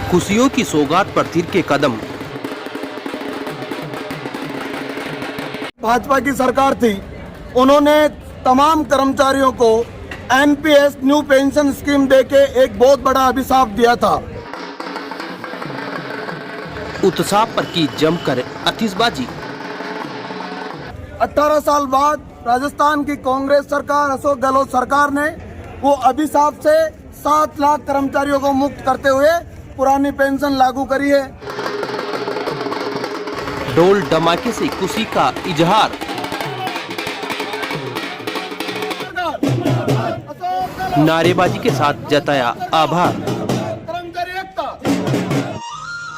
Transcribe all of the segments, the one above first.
खुशियों की सौगात पर थिर के कदम। भाजपा की सरकार थी, उन्होंने तमाम कर्मचारियों को एनपीएस न्यू पेंशन स्कीम देके एक बहुत बड़ा अभिशाप दिया था। उत्साह पर की जमकर आतिशबाजी। 18 साल बाद राजस्थान की कांग्रेस सरकार, अशोक गहलोत सरकार ने वो अभिशाप से 7 लाख कर्मचारियों को मुक्त करते हुए पुरानी पेंशन लागू करी है। ढोल धमाके से खुशी का इजहार। नारेबाजी के साथ जताया आभार।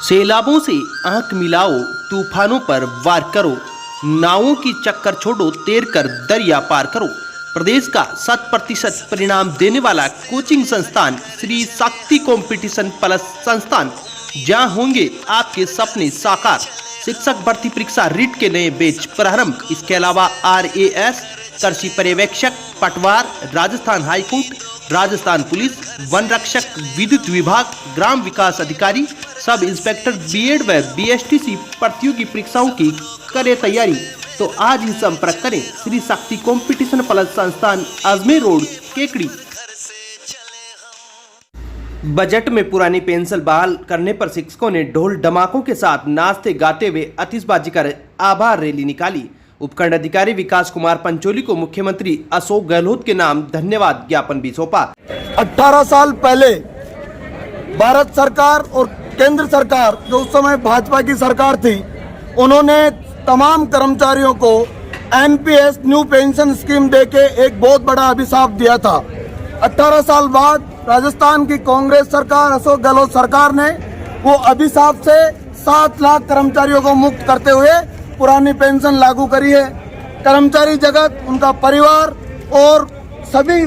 सैलाबों से आंख मिलाओ, तूफानों पर वार करो, नावों की चक्कर छोड़ो, तैर कर दरिया पार करो। प्रदेश का 100% परिणाम देने वाला कोचिंग संस्थान श्री शक्ति कंपटीशन प्लस संस्थान, जहां होंगे आपके सपने साकार। शिक्षक भर्ती परीक्षा रीट के नए बैच प्रारंभ। इसके अलावा RAS, कृषि पर्यवेक्षक, पटवार, Rajasthan high court, Rajasthan police, one रक्षक, विद्युत विभाग, ग्राम विकास अधिकारी, सब इंस्पेक्टर, BEd व BSTC प्रतियोगी परीक्षाओं की करें तैयारी। तो आज ही संपर्क करें श्री शक्ति कंपटीशन प्लस संस्थान, अजमेर रोड, केकड़ी। बजट में पुरानी पेंशन बहाल करने पर शिक्षकों ने ढोल धमाकों के साथ नाचते गाते हुए आतिशबाजी कर आभार रैली निकाली। उपखंड अधिकारी विकास कुमार पंचोली को मुख्यमंत्री अशोक गहलोत के नाम धन्यवाद ज्ञापन भी सौंपा। 18 साल पहले भारत सरकार और केंद्र सरकार, जो उस समय भाजपा की सरकार थी, उन्होंने तमाम कर्मचारियों को एनपीएस न्यू पेंशन स्कीम देके एक बहुत बड़ा अभिशाप दिया था। 18 साल बाद राजस्थान की कांग्रेस सरकार, अशोक गहलोत सरकार ने वो अभिशाप से 7 लाख कर्मचारियों को मुक्त करते हुए पुरानी पेंशन लागू करी है। कर्मचारी जगत, उनका परिवार और सभी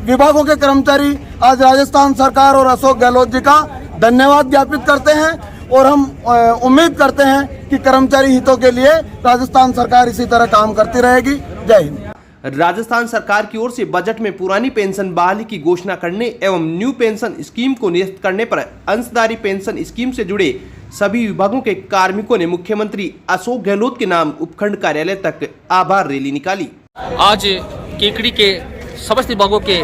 विभागों के कर्मचारी आज राजस्थान सरकार और अशोक गहलोत जी का धन्यवाद ज्ञापित करते हैं और हम उम्मीद करते हैं कि कर्मचारी हितों के लिए राजस्थान सरकार इसी तरह काम करती रहेगी। जय हिंद। राजस्थान सरकार की ओर से बजट में पुरानी पेंशन बहाली की घोषणा करने एवं न्यू पेंशन स्कीम को निरस्त करने पर अंशदारी पेंशन स्कीम से जुड़े सभी विभागों के कार्मिकों ने मुख्यमंत्री अशोक गहलोत के नाम उपखंड कार्यालय तक आभार रैली निकाली। आज केकड़ी के समस्त विभागों के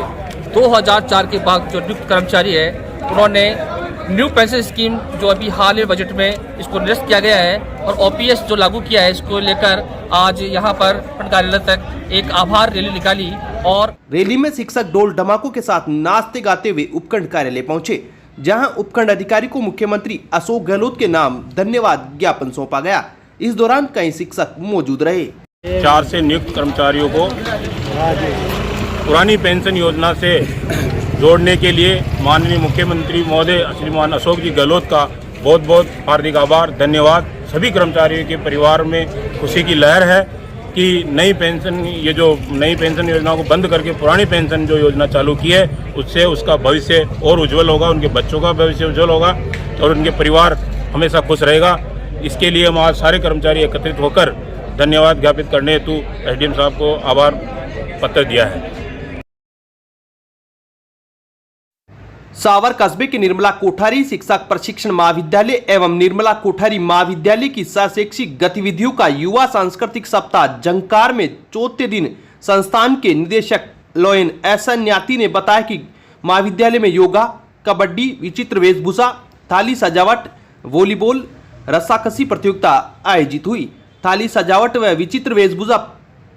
2004 के बाद जो नियुक्त कर्मचारी है, उन्होंने न्यू पेंशन स्कीम जो अभी हाल में बजट में इसको निरस्त किया गया है और OPS जो लागू किया है, इसको लेकर आज यहाँ पर उपखंड कार्यालय तक एक आभार रैली निकाली। और रैली में शिक्षक ढोल धमाकों के साथ नाचते गाते हुए उपखंड कार्यालय पहुंचे, जहां उपखंड अधिकारी को मुख्यमंत्री अशोक गहलोत के नाम धन्यवाद ज्ञापन सौंपा गया। इस दौरान कई शिक्षक मौजूद रहे। 4 से नियुक्त कर्मचारियों को पुरानी पेंशन योजना से जोड़ने के लिए माननीय मुख्यमंत्री महोदय श्रीमान अशोक जी गहलोत का बहुत बहुत हार्दिक आभार, धन्यवाद। सभी कर्मचारियों के परिवार में खुशी की लहर है कि नई पेंशन, ये जो नई पेंशन योजना को बंद करके पुरानी पेंशन जो योजना चालू की है, उससे उसका भविष्य और उज्जवल होगा, उनके बच्चों का भविष्य उज्जवल होगा और उनके परिवार हमेशा खुश रहेगा। इसके लिए हम आज सारे कर्मचारी एकत्रित होकर धन्यवाद ज्ञापित करने हेतु SDM साहब को आभार पत्र दिया है। सावर कस्बे के निर्मला कोठारी शिक्षक प्रशिक्षण महाविद्यालय एवं निर्मला कोठारी महाविद्यालय की शैक्षिक गतिविधियों का युवा सांस्कृतिक सप्ताह जंकार में चौथे दिन संस्थान के निदेशक लोयन एसएन न्याती ने बताया कि महाविद्यालय में योगा, कबड्डी, विचित्र वेशभूषा, थाली सजावट, वॉलीबॉल, रस्साकसी प्रतियोगिता आयोजित हुई। थाली सजावट व विचित्र वेशभूषा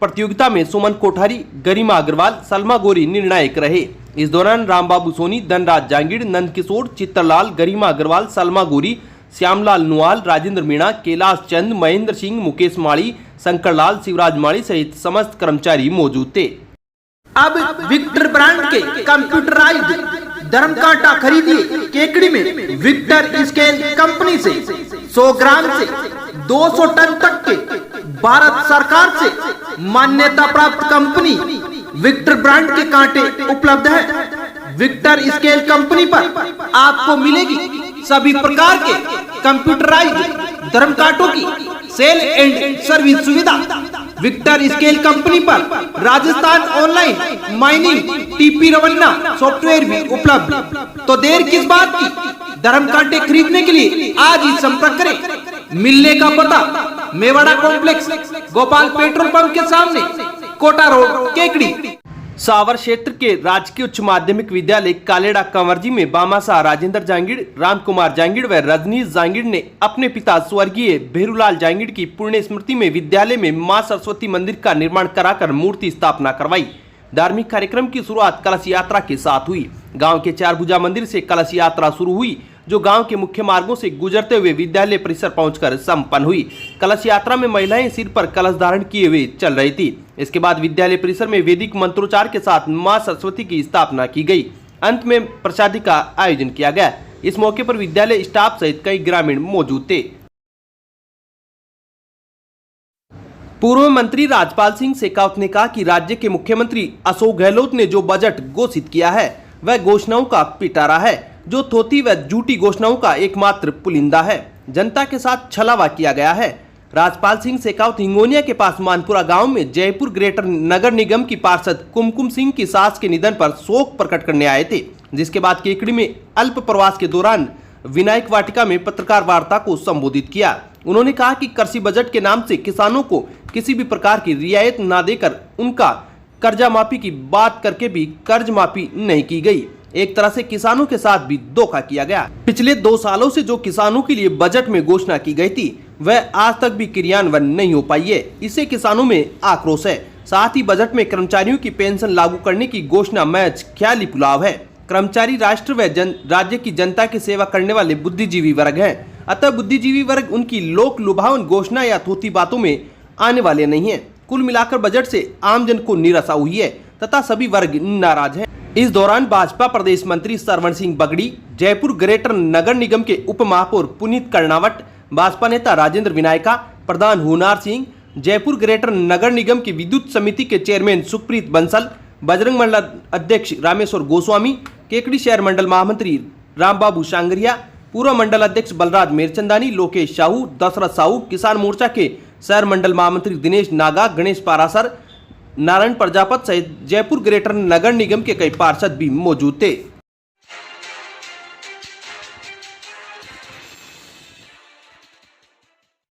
प्रतियोगिता में सुमन कोठारी, गरिमा अग्रवाल, सलमा गोरी निर्णायक रहे। इस दौरान रामबाबू सोनी, धनराज जांगीड़, नंद किशोर, चित्तरलाल, गरिमा अग्रवाल, सलमा गोरी, श्यामलाल नुआल, राजेंद्र मीणा, कैलाश चंद, महेंद्र सिंह, मुकेश माड़ी, शंकर लाल, शिवराज माड़ी सहित समस्त कर्मचारी मौजूद थे। अब विक्टर ब्रांड के कंप्यूटराइज्ड धर्म कांटा खरीदिए केकड़ी में विक्टर स्केल कंपनी से। 100 ग्राम से 200 टन तक के भारत सरकार से मान्यता प्राप्त कंपनी विक्टर ब्रांड के कांटे उपलब्ध है। विक्टर स्केल कंपनी पर आपको मिलेगी सभी प्रकार के कंप्यूटराइज्ड धर्म कांटों की सेल एंड सर्विस सुविधा। विक्टर स्केल कंपनी पर Rajasthan online mining TP Revanna software भी उपलब्ध। तो देर किस बात की, धर्म कांटे खरीदने के लिए आज ही संपर्क करें। मिलने का पता Mewada complex, Gopal petrol pump के सामने, कोटा रोड, केकड़ी। सावर क्षेत्र के राजकीय उच्च माध्यमिक विद्यालय कालेड़ा कंवरजी में बामाशाह राजेंद्र जांगिड़, राम कुमार जांगिड़ व रजनीश जांगिड़ ने अपने पिता स्वर्गीय भेरूलाल जांगिड़ की पुण्य स्मृति में विद्यालय में मां सरस्वती मंदिर का निर्माण कराकर मूर्ति स्थापना करवाई। धार्मिक कार्यक्रम की शुरुआत कलश यात्रा के साथ हुई। गांव के चारभुजा मंदिर से कलश यात्रा शुरू हुई, जो गांव के मुख्य मार्गों से गुजरते हुए विद्यालय परिसर पहुंचकर संपन्न हुई। कलश यात्रा में महिलाएं सिर पर कलश धारण किए हुए चल रही थी। इसके बाद विद्यालय परिसर में वैदिक मंत्रोच्चार के साथ मां सरस्वती की स्थापना की गई। अंत में प्रसादी का आयोजन किया गया। इस मौके पर विद्यालय स्टाफ सहित कई ग्रामीण मौजूद थे। पूर्व मंत्री राजपाल सिंह शेखावत ने कहा कि राज्य के मुख्यमंत्री अशोक गहलोत ने जो बजट घोषित किया है वह घोषणाओं का पिटारा है, जो थोथी व झूठी घोषणाओं का एकमात्र पुलिंदा है। जनता के साथ छलावा किया गया है। राजपाल सिंह शेखावत हिंगोनिया के पास मानपुरा गांव में जयपुर ग्रेटर नगर निगम की पार्षद कुमकुम सिंह की सास के निधन पर शोक प्रकट करने आए थे, जिसके बाद केकड़ी में अल्प प्रवास के दौरान विनायक वाटिका में पत्रकार वार्ता को संबोधित किया। उन्होंने कहा कि कृषि बजट के नाम से किसानों को किसी भी प्रकार की रियायत न देकर उनका कर्जा माफी की बात करके भी कर्ज माफी नहीं की गई। एक तरह से किसानों के साथ भी धोखा किया गया। पिछले 2 सालों से जो किसानों के लिए बजट में घोषणा की गई थी वह आज तक भी क्रियान्वयन नहीं हो पाई है। इससे किसानों में आक्रोश है। साथ ही बजट में कर्मचारियों की पेंशन लागू करने की घोषणा महज ख्याली पुलाव है। कर्मचारी राष्ट्र व राज्य की जनता की सेवा करने वाले बुद्धिजीवी वर्ग हैं। अतः बुद्धिजीवी वर्ग उनकी लोक लुभावन घोषणा या थोथी बातों में आने वाले नहीं है। कुल मिलाकर बजट से आमजन को निराशा हुई है तथा सभी वर्ग नाराज हैं। इस दौरान भाजपा प्रदेश मंत्री सरवण सिंह बगड़ी, जयपुर ग्रेटर नगर निगम के उप महापौर पुनीत कर्णावट, भाजपा नेता राजेंद्र विनायका, प्रधान हुनार सिंह, जयपुर ग्रेटर नगर निगम की विद्युत समिति के चेयरमैन सुखप्रीत बंसल, बजरंग मंडल अध्यक्ष रामेश्वर गोस्वामी, केकड़ी शहर मंडल महामंत्री रामबाबू शांगरिया, पूर्व मंडल अध्यक्ष बलराज मेरचंदानी, लोकेश साहू, दशरथ साहू, किसान मोर्चा के शहर मंडल महामंत्री दिनेश नागा, गणेश पारासर, नारायण प्रजापत सहित जयपुर ग्रेटर नगर निगम के कई पार्षद भी मौजूद थे।